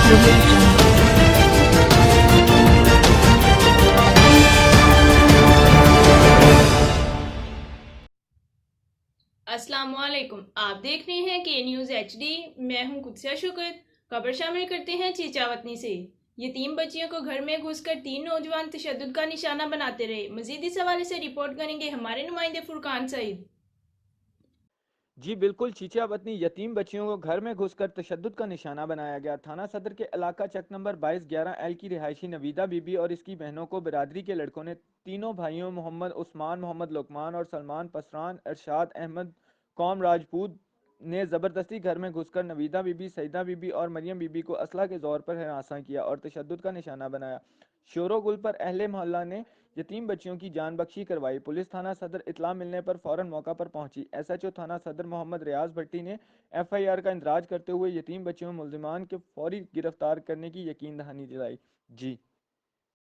Audio Jungle. अस्सलाम वालेकुम। आप देख रहे हैं के न्यूज़ HD। मैं हूं कुत्सिया शुक्र। खबर शामिल करते हैं चीचावतनी से। यतीम बच्चियों को घर में घुसकर 3 नौजवान तशद्दुद का निशाना बनाते रहे। मजीद इस हवाले से रिपोर्ट करेंगे हमारे नुमाइंदे फुरकान सईद। जी बिल्कुल, चीचियावतनी यतीम बच्चियों को घर में घुसकर तशद्दुद का निशाना बनाया गया। थाना सदर के इलाका चक नंबर 2211 एल की रिहायशी नवीदा बीबी और इसकी बहनों को बिरादरी के लड़कों ने तीनों भाइयों मोहम्मद उस्मान, मोहम्मद लुकमान और सलमान पसरान अरशाद अहमद कौम राजपूत ने ज़बरदस्ती घर में घुसकर नवीदा बीबी, सईदा बीबी और मरियम बीबी को असला के ज़ोर पर हरासा किया और तशद्दुद का निशाना बनाया। शोरो गुल पर अहले मोहल्ला ने यतीम बच्चियों की जान बख्शी करवाई। पुलिस थाना सदर इतला मिलने पर फौरन मौका पर पहुंची। SHO थाना सदर मोहम्मद रियाज भट्टी ने FIR का इंदराज करते हुए यतीम बच्चियों मुलजिमान के फौरी गिरफ्तार करने की यकीन दहानी दिलाई। जी